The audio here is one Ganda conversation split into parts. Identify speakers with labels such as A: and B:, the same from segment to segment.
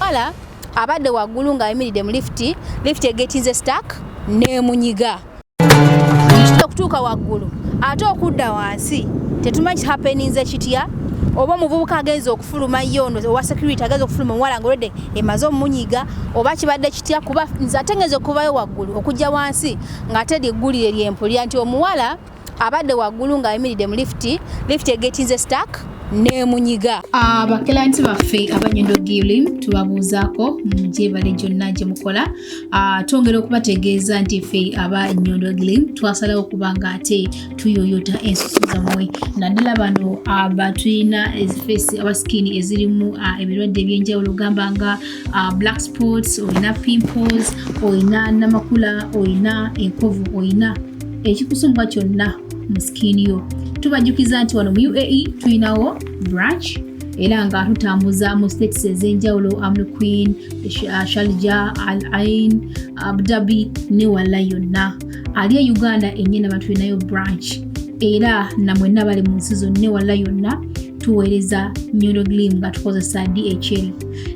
A: omuwala abadde waggulu ng'ayimiridde mu lift egetinze stack n'emunyiga okutuuka waggulu ate okudda wansi tetumanyi happeninze kitya oba omuvubuka agenza okufuluma yono owa security agenza okufuluma omuwala ng'olwedde emaze omunyiga oba kibadde kitya kuba nze ate ngenza okuvayo waggulu okujja wansi ng'ate lyeggulire lyempulira nti omuwala abadde waggulu ng'ayimiridde mu lift egetinze stack n'emunyiga. Abakelanti baffe abanyondo Glim tubabuuzaako mugyebale gyonna gye mukola. Twongera okubategeeza nti ffe abanyondo Glim twasalawo okuba nga ate tuyoyota ensusu zammwe naddala bano abatulina face abaskini ezirimu ebirwadde ebyenjawulo gamba nga black spots, olina pimples, olina namakula, olina enkovu, olina ekikusumbuka kyonna mu skin yo. Tubajjukiza nti wano mu UAE tulinawo branch era nga tutambuza mu states ez'enjawulo Queen, Sharjah, Al Ain, Abu Dhabi ne wala yonna. Ali e Uganda ennyina batulinayo branch era namwenna bali mu nsi zonna ne wala yonna tuweereza Nyondo Glim nga tukozesa DHL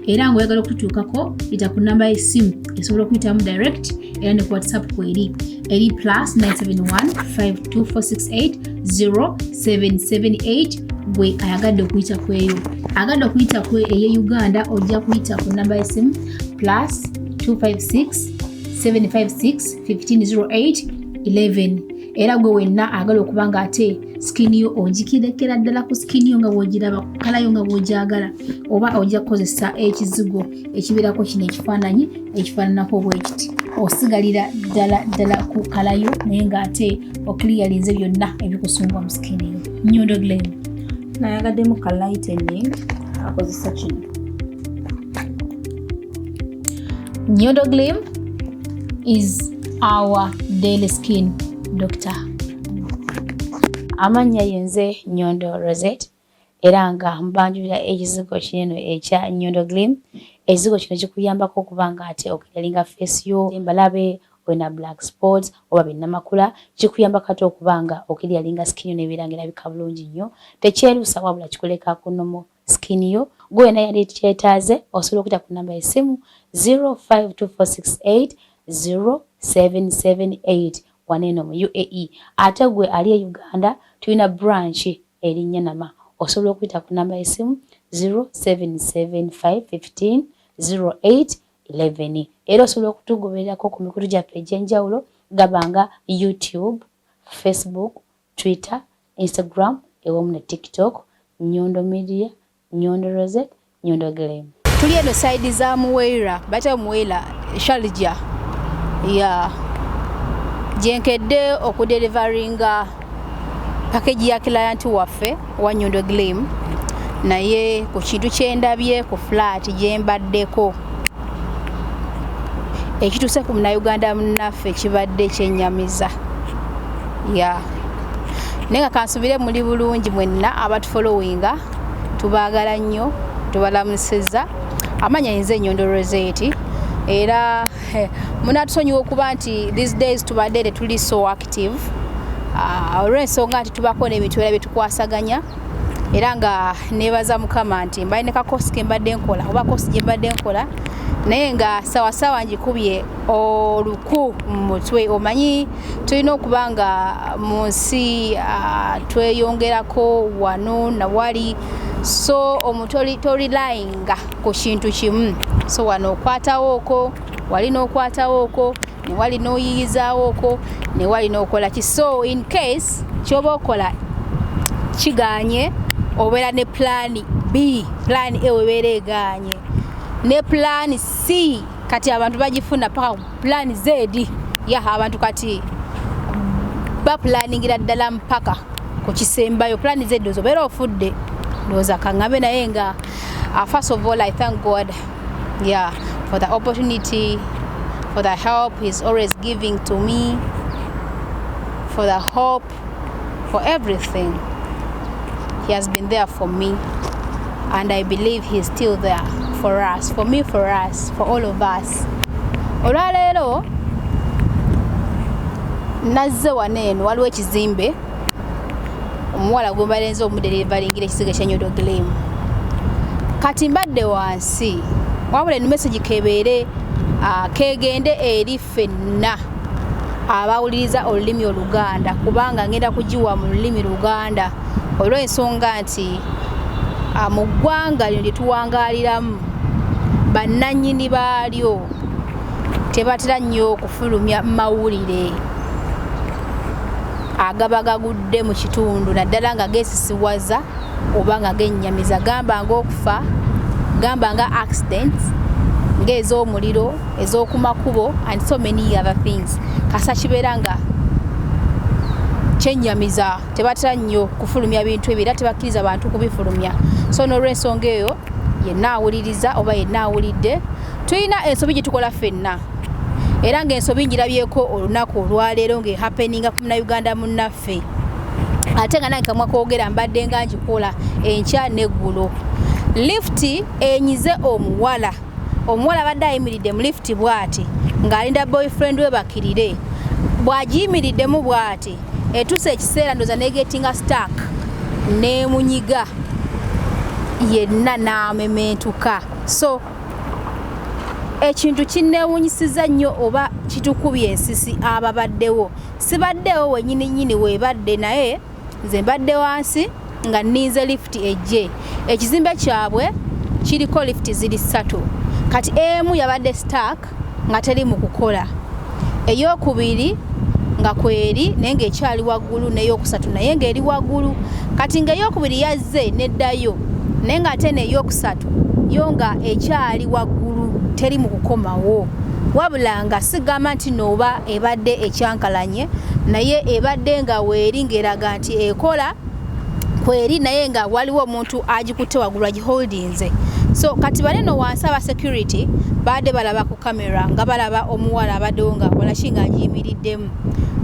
A: era ng'oyagala okututuukako yita ku namba y'essimu esobola okuyitamu direct era ne ku WhatsApp kweri eri +971 52468 gwe ayagadde okuyita kweyo. Agadde okuyita kwe eye Uganda ojja kuyita ku namba y'essimu +256 756 1508 11 era gwe wenna agala okuba nga ate skin yo ogikirekera ddala ku skin yo nga bw'ogiraba kala yo nga bw'ogyagala oba ojja kukozesa ekizigo ekibeerako kino ekifaananyi ekifaananako bwe kiti osigalira ddala ku kala yo naye ng'ate okiliyalinze byonna ebikusumbwa mu skin yo. Nyondo Glim
B: nayagaddemu ka lightening akozesa kino.
A: Nyondo Glim is our daily skin doctor. Amanya yenze Nyondo Rozet era nga mbanjulira ekizigo kinene ekya Nyondo Glim. Ekizigo kino kikuyambako okuba nga ate okiralinga face yo embalabe olina black spots oba binnamakula kikuyambako ate okuba nga okiryalinga skin yo nebeera erabika bulungi nnyo tekyeruusa wabula kikuleka ku normal skin yo. Gwe wena yali kyetaaze osobola okuyita ku namba y'essimu 052468 0778 waneno mu UAE. Ate gwe ali e Uganda tulina branch erinnya Nama osobola okuyita ku namba y'essimu 0775150811 era osobola okutugobererako ku mikutu gyaffe egy'enjawulo gabanga YouTube, Facebook, Twitter, Instagram ewamu ne TikTok. Nyondo Media, Nyondo Rozet, Nyondo Glim. Tuli eno side za Muwera bata Muwera Sharjah ya jenkedde okudeliveringa package ya client waffe wa Nyondo Glim naye ku kintu kyendabye ku flat gyembaddeko ekituse ku Munnayuganda munnaffe kibadde kyennyamiza ya nenga kansubire muli bulungi mwenna abatufollowinga tubaagala nnyo tubalamusizza amanya yenze Nyondo Rozet era munatusonyiwa okuba nti these days tubadde tuli so active olw'ensonga nti tubako n'ebintu era byetukwasaganya era nga nebaza Mukama nti mbaine kakosi ke mbadde nkola oba kosi gye mbadde nkola naye nga sawasawa njikubye oluku mutwe. Omanyi tulina okuba nga mu nsi tweyongerako wano na wali so omutolilayinga ku kintu kimu so wano okwatawooko wali n'okwatawooko ne wali n'oyiyizawooko ne wali n'okola ki so in case kyoba okola kiganye obeera ne plan B, plan A webeera eganye ne plan C kati abantu bagifuna paka plan Z ya abantu kati ba planningira ddala mpaka ku kisembayo plan Z obeera ofudde ndoza kangabe naye nga first of all I thank God for the opportunity, for the help he's always giving to me, for the hope, for everything. He has been there for me and I believe he's still there for us, for me, for us, for all of us. Olwaleero nazze waneeno waliwo ekizimbe omuwala gwe balenze omudelivaringira ekisiga kya Nyondo Glim kati mbadde wansi wabula eno message kebeere kegende eri ffenna abawuliriza olulimi Oluganda kubanga ngenda kugiwa mu lulimi Luganda olw'ensonga nti mu ggwanga lino lye tuwangaaliramu bannannyini baalyo tebatera nnyo okufulumya mawulire agaba gagudde mu kitundu naddala nga geesisiwaza oba nga gennyamiza gamba ng'okufa gamba nga accidents ng'ez'omuliro ez'okumakubo and so many other things kasa kibeera nga kyennyamiza tebatera nnyo kufulumya bintu ebyo era tebakkiriza bantu kubifulumya so n'olw'ensonga eyo yenna awuliriza oba yenna awulidde tulina ensobi gye tukola ffenna era ng'ensobi ngirabyeko olunaku olwaleero ng'ehappeninga ku munnayuganda munnaffe ate nga nange kamwa koogera mbadde nga ngikola enkya n'eggulo lifuti enyize omuwala abadde ayimiridde mu lifuti bw'ati ng'alinda boyfriend we bakirire bw'agiyimiriddemu bw'ati etuuse ekiseera ndoza negetinga stark n'emunyiga yenna n'amementuka so ekintu kinneewunyisiza nnyo oba kitukubye ensisi ababaddewo sibaddewo wennyini weebadde naye nze mbadde wansi nga nninze lifuti ejje ekizimbe kyabwe kiriko lifuti ziri 3 kati emu yabadde stark nga teri mu kukola ey'okubiri nga kweri naye ng'ekyali waggulu n'ey'okusatu naye ng'eri waggulu kati ng'ey'okubiri yazze neddayo naye ng'ate n'ey'okusatu yo nga ekyali waggulu teri mu kukomawo wabula nga sigamba nti nooba ebadde ekyankalanye naye ebadde nga weeri ng'eraga nti ekola kweri naye nga waliwo omuntu agikutte waggulu agiholdinze so kati baneno wansi aba security badde balaba ku kamera nga balaba omuwala abaddewo nga akola ki ng'agiyimiriddemu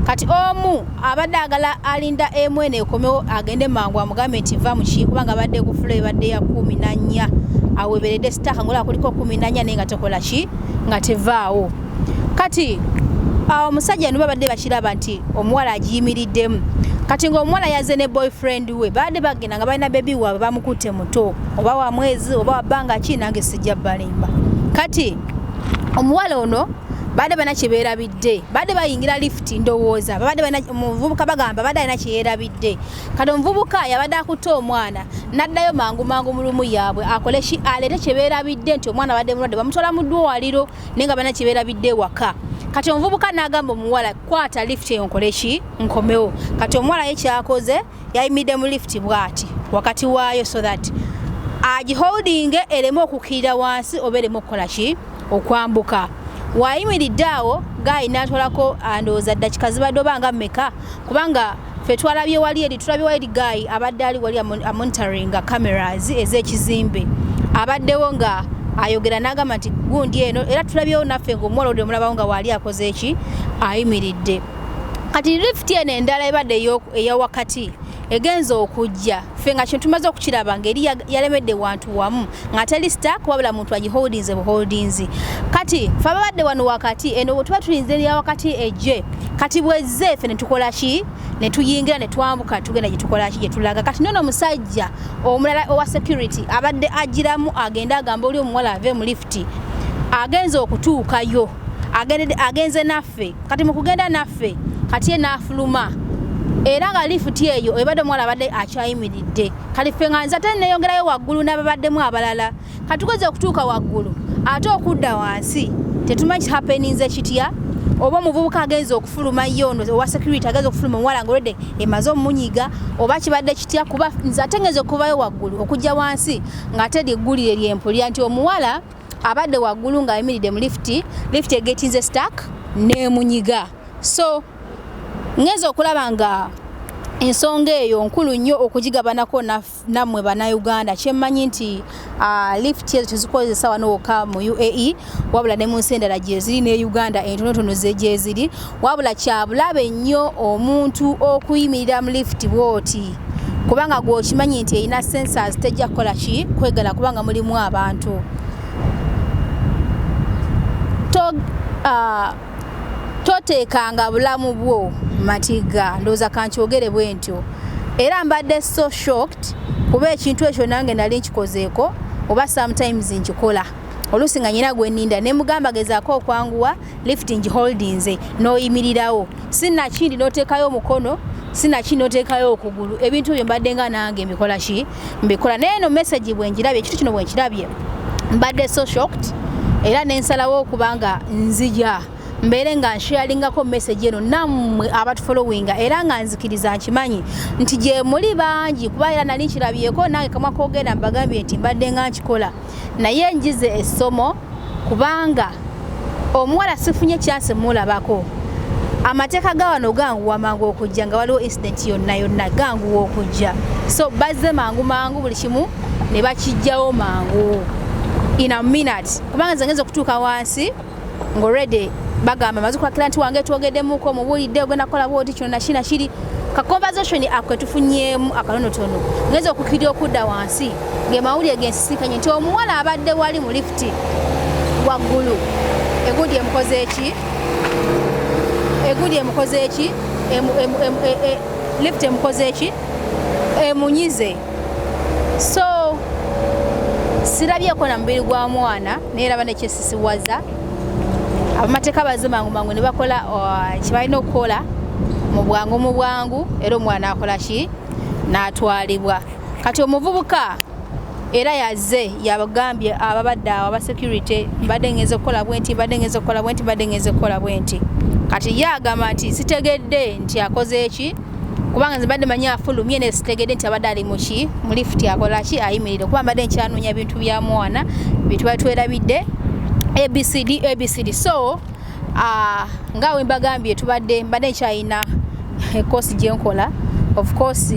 A: kati omu abadde agala alinda emwene ekomewo agende mangu amugambe nti va muki kubanga abadde ku fulo ebadde ya 14 aweberedde sitaka ngola kuliko 14 naye nga tokola ki nga tevaawo kati omusajja nuba badde bakiraba nti omuwala agiyimiriddemu kati ng'omuwala yazze ne boyfriend we badde bagenda nga balina bebi waabwe bamukutte muto oba wa mwezi oba wa bbanga ki nange sijja balimba kati omuwala ono badde bana kyebeerabidde badde bayingira lifuti ndowooza badde bana omuvubuka bagamba badde alina kyeyeerabidde kati omuvubuka yabadde akutte omwana n'addayo mangu mu lumu yaabwe akole ki aleete kyebeerabidde nti omwana badde mulwadde bamutwala mu ddwaliro naye nga bana kyebeerabidde waka kati omuvubuka n'agamba omuwala kwata lifuti eyo nkole ki nkomewo kati omuwala ye kyakoze yayimiridde mu lifuti bw'ati wakati waayo so that agiholdinge ereme okukkirira wansi oba ereme okukola ki okwambuka wayimiridde awo gayi n'atwalako ndowooza ddakika zibadde oba nga mmeka kubanga ffe twalabye wali eri tulabye wali gayi abadde ali wali monitoringa cameras ez'ekizimbe abaddewo nga ayogera n'agamba nti gundi eno era tulabyewo naffe ng'omuwala odde omulabawo nga waali akoze eki ayimiridde kati lifuti eno endala ebadde eyawakati egenza okujja ffe nga kino tumaze okukiraba ng'eri yalemedde wantu wamu nga teri stark wabula muntu agiholdinze buholdinzi kati ffe ababadde wano wakati eno bwe tuba tulinze erya wakati ejje kati bwezze ffe ne tukola ki ne tuyingira ne twambuka tugenda gye tukola ki gye tulaga kati nono omusajja omulala owa security abadde agiramu agenda agamba oli omuwala ave mu lifuti agenza okutuukayo agenze naffe kati mu kugenda naffe kati ye n'afuluma era nga lifuti eyo ebadde omuwala abadde akyayimiridde kati ffe nga nze ate neyongerayo waggulu n'ababaddemu abalala katukoze okutuuka waggulu ate okudda wansi tetumanyi kihappeninze kitya oba omuvubuka agenza okufuluma yono owa security agenza okufuluma omuwala ng'olwedde emaze omunyiga oba kibadde kitya kuba nze ate ngenza okuvayo waggulu okujja wansi ng'ate lyeggulire lyempulira nti omuwala abadde waggulu ng'ayimiridde mu lifuti egetinze stark n'emunyiga so ngenza okulaba nga ensonga eyo nkulu nnyo okugigabanako nammwe bannayuganda kyemmanyi nti lifuti ezo tezikozesa wano wokka mu UAE wabula ne mu nsi endala gye ziri ne Uganda entonotono gye ziri wabula kyabulabe nnyo omuntu okuyimirira mu lifuti bw'oti kubanga gw'okimanyi nti erina sensors tejja kukola ki kwegala kubanga mulimu abantu toteekanga bulamu bwo matiga ndowooza kankyogere bwe ntyo era mbadde so shocked kuba ekintu ekyo nange nali nkikozeeko oba sometimes nkikola oluusi nga nyina gwe nninda ne mugamba gezaako okwanguwa lift ngiholdinze n'oyimirirawo sinnakindi n'oteekayo omukono sinnakindi n'oteekayo okugulu ebintu byo mbadde nga nange mbikola naye eno message bwe njirabye ekitu kino bwe nkirabye mbadde so shocked era nensalawo okubanga nzija mbeere nga nsharingako message eno nammwe abatufollowinga era nga nzikiriza nkimanyi nti gye muli bangi kuba era nali nkirabyeko nange kamwa koogenda mbagambye nti mbadde nga nkikola naye njize essomo kubanga omuwala sifunye chance mulabako amateeka ga wano ganguwa mangu okujja nga waliwo incident yonna ganguwa okujja so bazze mangu buli kimu ne bakijjawo mangu in a minute kubanga nzengezo kutuuka wansi ng'already bagamba maze kwakira nti wange twogeddemuko mubuulidde ogenda kukola bwoti kino nakina kiri ka conversation akwe tufunyeemu akanonotono ngenza okukirira okudda wansi ng'emawulire gensisinkanye nti omuwala abadde wali mu lift waggulu egudi emukoze eki lift emukoze eki emunyize so sirabyeko na mubiri gwa mwana neeraba nekyesisiwaza abamateeka bazimangu ne bakola kibalina okukola mu bwangu era omwana akola ki n'atwalibwa kati omuvubuka era yazze yabagambye ababadde awo aba security mbadde ngeze okukola bwenti kati yagamba nti sitegedde nti akoze eki kubanga nze mbadde manyi afulumye ne sitegedde nti abadde ali muki mu lift akola ki ayimirire kuba mbadde nkyanoonya bintu bya mwana bintu batwerabidde abcd so ngawe mbagambye mbadde nkyayina course gyenkola of course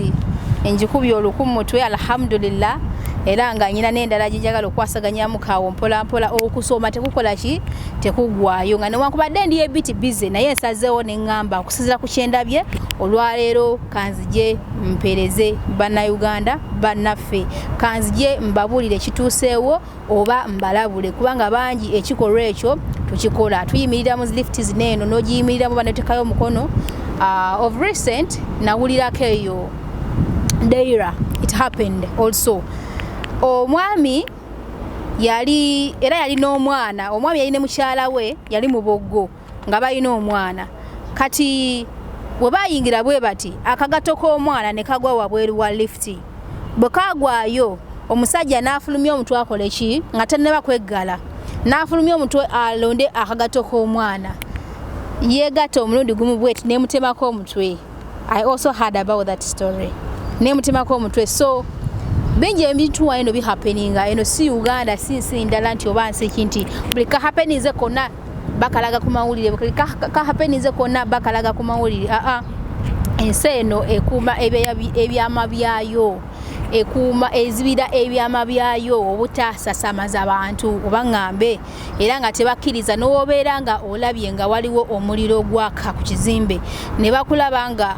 A: enjikubye oluku mu mutwe alhamdulillah era nga nyina n'endala gyenjagala okwasaganyamu kaawo mpola okusoma tekukola ki tekugwayo nga newankubadde ndi ebiti busy naye nsazeewo ne ŋŋamba okusinziira ku kyendabye olwaleero kanzije mpereze bannayuganda bannaffe kanzije mbabuulire ekituuseewo oba mbalabule kubanga bangi ekikolwa ekyo tukikola tuyimirira mu lift zineeno n'ogiyimiriramu banatekayo omukono of recent nawulirako eyo Deira it happened also omwami yali n'omwana omwami yali ne mukyala we yali mu boggo nga balina omwana kati bwe bayingira bwe bati akagato k'omwana ne kagwa wabweru wa lifti bwe kagwayo omusajja n'afulumya omutwe akola ki nga tannaba kweggala n'afulumya omutwe alonde akagato k'omwana yeegatta omulundi gumu bweti nemutemako omutwe. I also heard about that story. Nemutemako omutwe. So bingi ebintu wano bi happening eno si Uganda si ndala nti oba nsi kinti buli ka happenize konna bakalaga ku mawulire buli ka happenize konna bakalaga ku mawulire ensi eno ekuuma ebyama byayo ekuuma ezibira ebyama byayo obutasasamaza abantu oba ngambe era nga tebakkiriza n'obeera nga olabye nga waliwo omuliro gwaka ku kizimbe ne bakulaba nga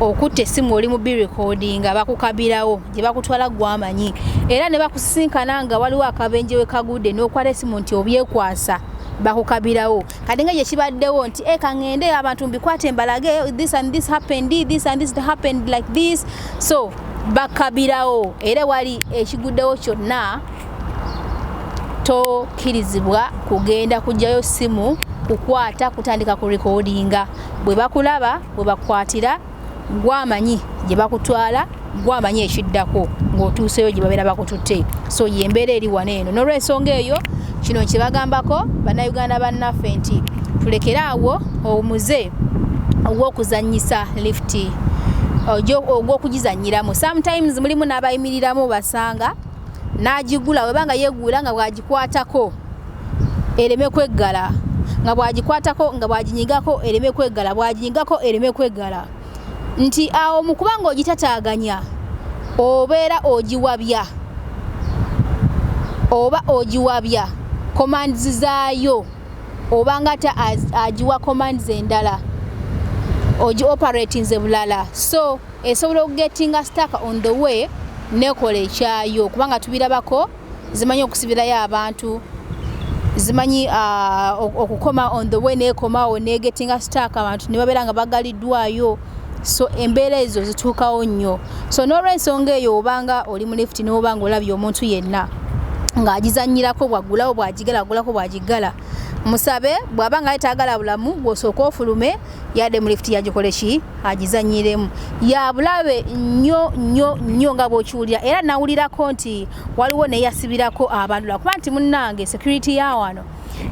A: okutte simu oli mu recording bakukabirawo gye bakutwala gwamanyi era ne bakusisinkana nga waliwo akabenje we kagudde n'okwala esimu nti obyekwasa bakukabirawo kati nga gye kibaddewo nti kangende abantu mbikwate mbalage this and this happened this and this happened like this so bakabirawo era wali ekiguddewo kyonna tokkirizibwa kugenda kujjayo simu kukwata kutandika ku recordinga bwe bakulaba bwe bakwatira gwamanyi gye bakutwala gwamanyi ekiddako ng'otuuseyo gye babeera bakututte so yembeera eri wano eno n'olwensonga eyo kino kyebagambako bannayuganda bannaffe nti tulekeraawo omuze ogw'okuzannyisa lifti ogw'okugizannyiramu sometimes mulimu n'abayimiriramu basanga n'agigula webanga yeegula nga bwagikwatako ereme kweggala nga bwagikwatako nga bwaginyigako ereme kweggala bwaginyigako ereme kweggala nti awo mukubanga ogitataaganya obeera ogiwabya commands zaayo obanga ta agiwa commands endala ogi operatinze bulala so esobola okugetinga stuck on the way nekola ekyayo kubanga tubirabako zimanyi okusibirayo abantu zimanyi okukoma on the way nekomawo negetinga stuck abantu ne babeera nga bagaliddwayo so embeera ezo zituukawo nnyo so n'olwensonga eyo obanga oli mu lift n'obanga olabye omuntu yenna ng'agizannyirako bwagulawo bwagigala agulako bwagigala musabe bw'aba nga yetagala bulamu bw'osooka ofulume yadde mu lift yagikole ki agizannyiremu yabulabe nnyo nga bw'okiwulira era nawulirako nti waliwo neyasibirako abantu lwakuba nti munnange security ya wano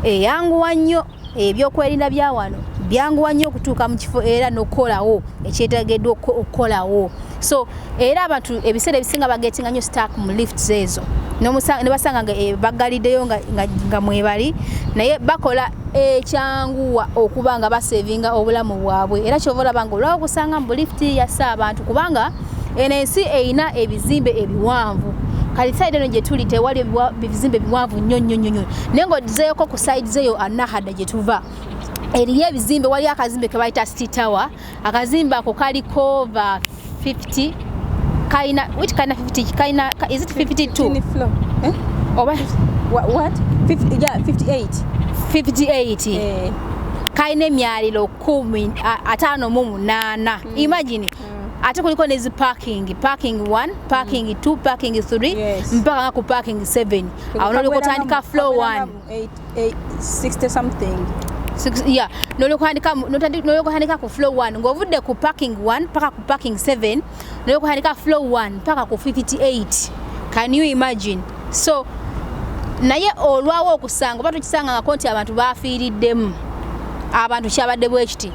A: eyanguwa nnyo ebyokwerinda bya wano byanguwa nnyo okutuuka mu kifo era n'okukolawo ekyetegeddwa okukolawo so era abantu ebiseera ebisinga bagetinga nnyo stack mu lifts ezo ne basanga nga bagaliddeyo nga mwebali naye bakola ekyanguwa okuba nga basevinga obulamu bwabwe era kyova olaba nga olwawo kusanga mu lift yassa abantu kubanga eno ensi eyina ebizimbe ebiwanvu kali side eno gye tuli tewali ebizimbe biwanvu nnyo naye ng'ozeeko ku side zeyo anahada gye tuva eriyo ebizimbe waliyo akazimbe ke bayita City Tower akazimbe ako kaliko over 50 kaina which kind of 50 kaina is it 52
B: floor what 50 yeah 58
A: kaina emyaliro 58 imagine ate kuliko nezi parking 1 parking 2 parking 3 mpaka ku parking 7 awo noliko tandika floor 1
B: 60 something
A: yeah noliko handika ku floor 1 ngovudde ku parking 1 mpaka ku parking 7 noliko handika floor 1 mpaka ku 58 can you imagine so naye olwawo okusanga batu kisanga nga konti abantu bafiiriddemu abantu kyabadde bwekiti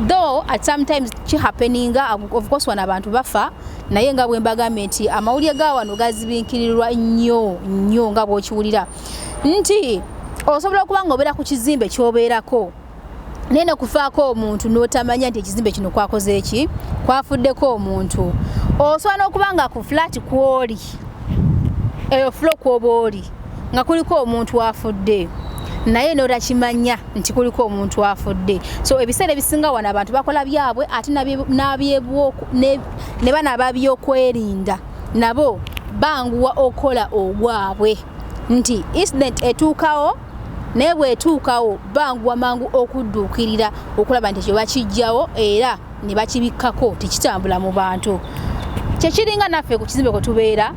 A: though at sometimes ki happening of course wana abantu bafa naye nga bwe mbagambye nti amawulire ga wano gazibinkirirwa nnyo nga bw'okiwulira nti osobola okuba nga obeera ku kizimbe ky'obeerako naye ne kufaako omuntu n'otamanya nti ekizimbe kino kwakoze eki kwafuddeko omuntu osobola n'okuba nga ku flat kw'oli eyo floor kw'oba oli nga kuliko omuntu afudde naye n'otakimanya nti kuliko omuntu afudde so ebiseera ebisinga wano abantu bakola byabwe ate ne bana ababyokwerinda nabo banguwa okola ogwabwe nti incident etuukawo naye bwetuukawo banguwa mangu okudduukirira okulaba nti ekyo bakijjawo era ne bakibikkako tekitambula mu bantu kyekiringa naffe ku kizimbe kwe tubeera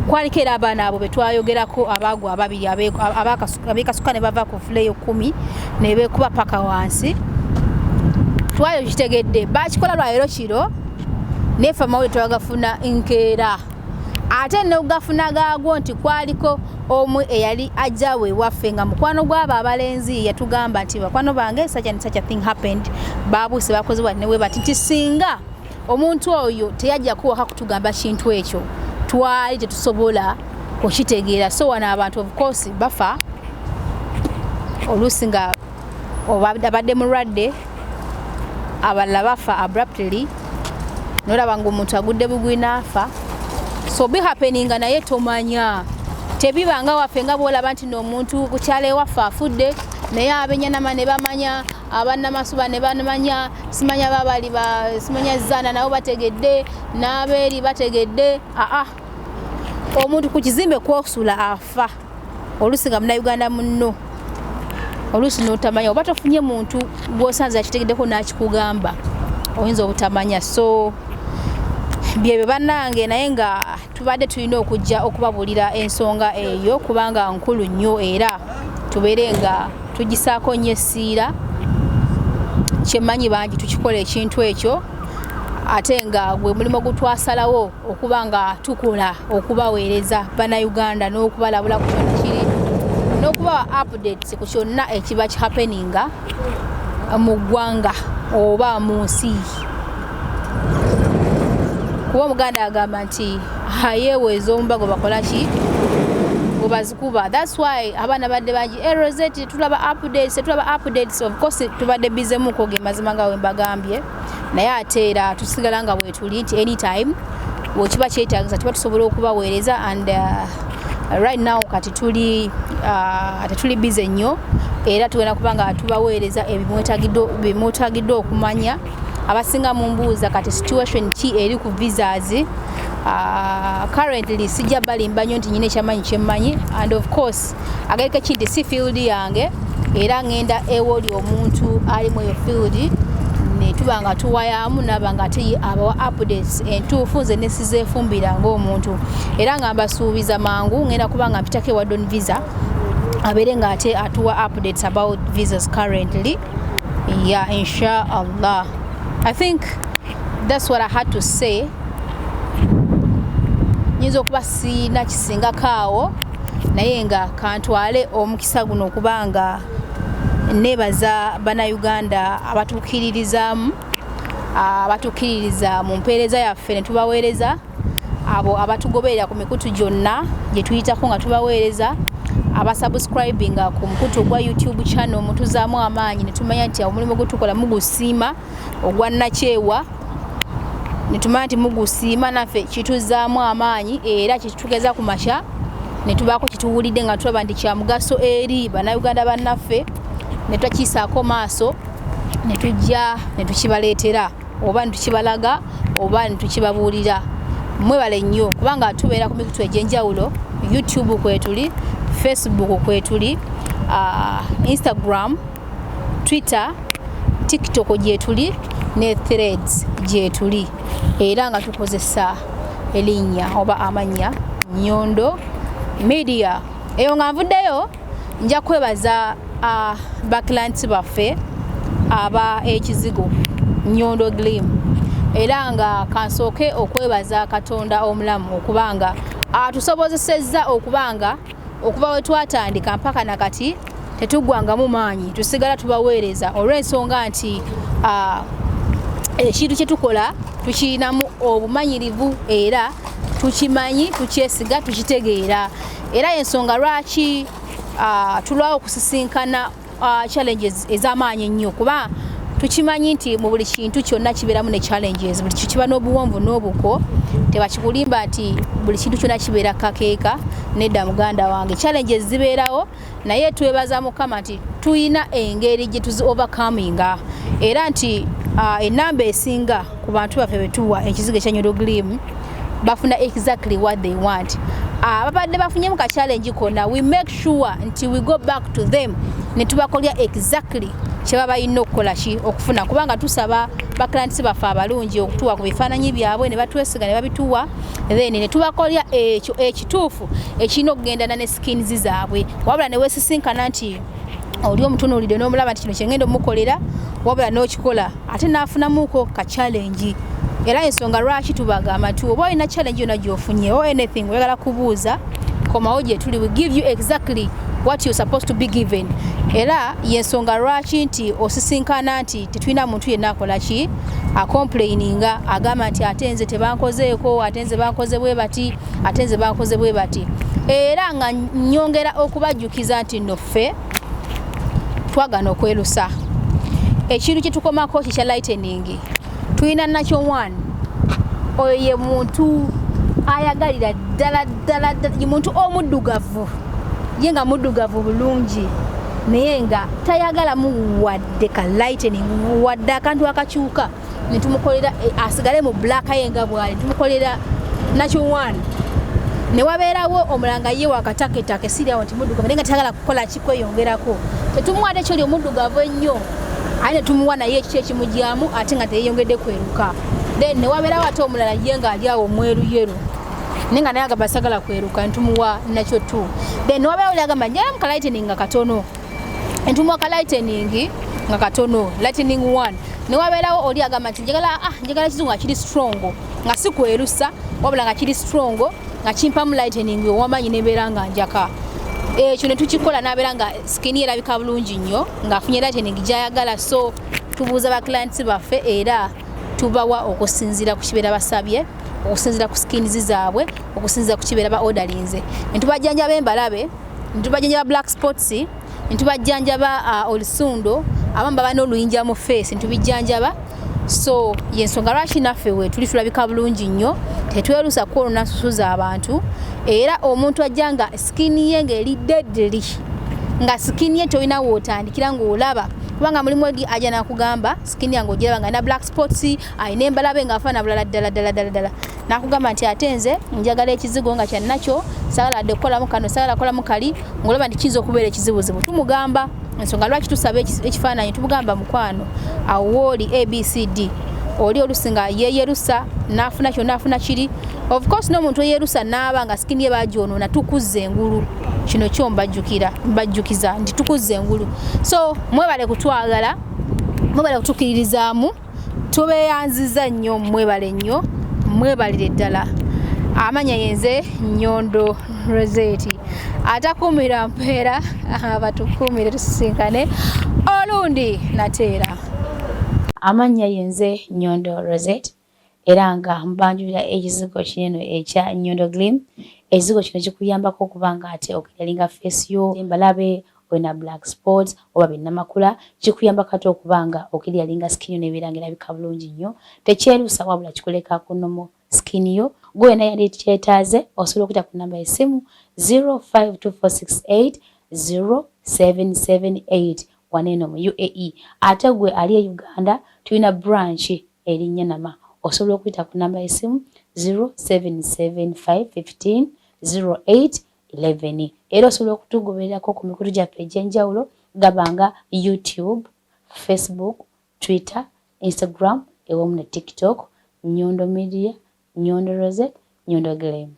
A: kwaliko era abaana abo betwayogerako abaagwa ababiri abekasuka ne bava ku fuleyo 10 ne beekuba paka wansi twayo kitegedde bakikola lwayiro kiro nefe amawulire twagafuna nkeera ate n'ogafuna gaagwo nti kwaliko omu eyali ajjawe waffe nga mukwano gw'abo abalenzi yatugamba nti bakwano bange such thing happened baabuuse bakozebwa newe bati nti singa omuntu oyo teyajja kuwaka kutugamba kintu ekyo twali tetusobola okitegeera so wana abantu of course bafa oluusi nga abadde mulwadde abalala bafa abruptly nolaba nga omuntu agudde bugwi n'afa so be happening naye tomanya tebibanga waffe nga bwolaba nti n'omuntu ku kyalo ewaffe afudde naye abenyanama ne bamanya abannamasuba ne bamanya simanya babali simanya zaana nabo bategedde n'abeeri bategedde omuntu ku kizimbe kwosula afa oluusi nga munnayuganda munno oluusi n'otamanya oba tofunye muntu gw'osanze akitegeddeko n'akikugamba oyinza obutamanya so byebyo bannange naye nga tubadde tulina okujja okubabuulira ensonga eyo kubanga nkulu nnyo era tubeere nga tugisaako nnyo essiira kyemmanyi bangi tukikola ekintu ekyo ate nga gwe mulimo gutwasalawo okuba nga tukola okubaweereza bannayuganda n'okubalabula ku kyonna kiri n'okubawa updates ku kyonna ekiba kihappeninga mu ggwanga oba mu nsi kuba omuganda agamba nti ayeeweeza omumbago bakola ki bwebazikuba that's why abaana badde bangi Rozet tulaba updates of course tubadde bizemuko ge mazima nga wembagambye naye ate era tusigala nga bwetuli nti anytime wekiba kyetagisa tuba tusobola okubaweereza and right now kati tuli busy nnyo era tugenda kuba nga tubaweereza ebimwetagiddwa okumanya abasinga mu mbuuza kati situation ki eri ku visas currently sijja balimba nnyo nti nyina ekyamanyi kyemmanyi and of course agaleka kinti si field yange era ngenda ewoli omuntu ali mu eyo field ne tuba nga tuwayamu naba nga abawa updates entuufu nze nesizeefumbira ng'omuntu era nga mbasuubiza mangu ngenda kuba nga mpitako ewadon visa abeere nga ate atuwa updates about visas currently. Yeah, inshallah. I think that's what I had to say. Nyinza okuba sina kisinga kaawo naye nga kantwale omukisa guno okubanga nebaza bannayuganda abatukkiririza mu mpeereza yaffe ne tubaweereza abo abatugoberera ku mikutu gyonna gye tuyitako nga tubaweereza abasubscribinga ku mukutu ogwa YouTube channel mutuzaamu amaanyi ne tumanya nti omulimu gutukola mugusiima ogwa nakyewa ne tumanya nti mugusiima naffe kituzaamu amaanyi era kitugeza ku masha ne tubaako kituwulidde nga tulaba nti kya mugaso eri bannayuganda bannaffe ne twakiisaako maaso ne tujja ne tukibaleetera oba ne tukibalaga oba ne tukibabuulira. Mwebale nnyo kubanga tubeera ku mikutu egy'enjawulo, YouTube kwetuli, Facebook kwetuli, Instagram, Twitter, TikTok gyetuli ne Threads gyetuli era nga tukozesa erinnya oba amannya Nyondo Media. Eyo nga nvuddeyo nja kwebaza baclients baffe aba ekizigo Nyondo Glim era nga kansooke okwebaza Katonda omulamu okubanga atusobozesezza okubanga okuva we twatandika mpaka nakati tetuggwangamu maanyi tusigala tubaweereza olw'ensonga nti ekintu kye tukola tukirinamu obumanyirivu era tukimanyi tukyesiga tukitegeera era ensonga lwaki tulwawo okusisinkana challenges ez'amaanyi ennyo kuba tukimanyi nti mu buli kintu kyonna kibeeramu ne challenges, buli kiba n'obuwonvu n'obuko, tebakikulimba nti buli kintu kyonna kibeera kakeeka. Nedda muganda wange, challenges zibeerawo naye twebaza Mukama nti tuyina engeri gye tuzi overcominga era nti enamba esinga ku bantu baffe betuwa ekizigo ekya Nyondo Glim bafuna exactly what they want. Babadde bafunye mu ka challenge konna, we make sure nti we go back to them ne tubakolya exactly kye baba ino okukola ki okufuna kubanga tusaba baclients baffe abalungi okutuwa ku bifaananyi byabwe ne batwesiga ne babituwa then ne tubakolya ekyo ekituufu ekirina okugendana ne skins zaabwe wabula ne weesisinkana nti oli omutunuulidde n'omulaba nti kino kyengenda omukolera wabula n'okikola ate n'afunamuuko ka challenge. Era ensonga lwaki tubagamba nti oba olina challenge yonna gy'ofunye or anything oyagala kubuuza komawo gye tuli, we give you exactly what you're supposed to be given. Era yensonga lwaki nti osisinkana nti tetulina muntu yenna akola ki complaininga agamba nti ate nze tebankozeeko, ate nze bankoze bwe bati, ate nze bankoze bwe bati. Era nga nyongera okubajjukiza nti noffe twagana okwerusa ekintu kye tukomako kikya lightening. Tulina nakyo one, oyo ye muntu ayagalira ddala ddala ye muntu omuddugavu ye nga muddugavu bulungi naye nga tayagala mu wadde ka lightening wadde akantu akakyuka ne tumukolera asigale mu black yenga bwali tumukolera nakyo one. Ne wabeerawo omulanga ye wakataketake siriawo nti muddugavu naye nga tayagala kukola kikweyongerako tetumuwadde kyoli omuddugavu ennyo aine tumuwa naye ekyo ekimujyamu ate nga teyeyongedde kweruka. Then ne wabeerawo ate omulala ye nga ali awo omweru yeru ninga naye agamba sagala kweruka ntumuwa nakyo tu. Then wabeerawo oli agamba njala ka lightening nga katono ntumuwa ka lightening nga katono, lightening 1. Ne wabeerawo oli agamba nti njagala kizungu nga kiri strong nga si kwerusa wabula nga kiri strong nga kimpamu lightening owamanyi nebeera nga njaka. Ekyo ne tukikola n'abeera nga skin erabika bulungi nnyo ng'afunye lightening gy'ayagala. So tubuuza baclients baffe era tubawa okusinziira ku kibeera basabye, okusinziira ku skins zaabwe, okusinziira ku kibeera ba orderlinze. Ne tubajjanjaba embalabe, ne tubajjanjaba black spots, ne tubajjanjaba olusundo, abamu baba n'oluyinja mu face ne tubijjanjaba. So yensonga lwaki naffe we tuli tulabika bulungi nnyo tetwerusa kwolonasusuza abantu era omuntu ajja nga skin ye ng'eri deadly nga skin ye toyina wootandikira ng'olaba kubanga mulimu egi ajja nakugamba skin yange ogiraba nga na black spots ayina embalabe ng'afaana bulala ddala. nakugamba nti ate nze njagala ekizigo nga kyannakyo sagala adde kukolamu kano sagala kolamu kali ngolaba nti kiyinza okubeera ekizibuzibu tumugamba ensonga lwaki tusaba ekifaananyi tumugamba mukwano awooli abcd oli olusinga yeyerusa nafuna kyonna afuna kiri of course n'omuntu eyerusa naaba nga sikini ye bagyonoona tukuzza engulu kino kyo mbajjukiza nti tukuzza engulu so mwebale kutwagala mwebale kutukiririzaamu tubeeyanziza nnyo mwebale nnyo mwebalire ddala amanya yenze Nyondo Rozet atakumira mpeera abatukumire tusisinkane olundi nateera amanya yenze Nyondo Rozet era nga mbanjulira ekizigo kinene ekya Nyondo Glim ekizigo kino kikuyambako okubanga ate okuyalinga face yo embalabe wena black spots oba binnamakula kikuyambako ate okubanga okiryalinga skin yo nebeera erabika bulungi nnyo tekyerusa wabula kikuleka kunomo skin yo gwe na yali kyetaaze osobola okuyita ku namba y'essimu 0524680778 waneno mu UAE ate gwe ali e Uganda tulina branch erinnya nama osobola okuyita ku namba y'essimu 0775150811 era osobola okutugobererako ku mikutu gyaffe egy'enjawulo gabanga YouTube, Facebook, Twitter, Instagram ewamu ne TikTok Nyondo Media, Nyondo Rozet, Nyondo Glim.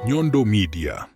C: Nyondo Media.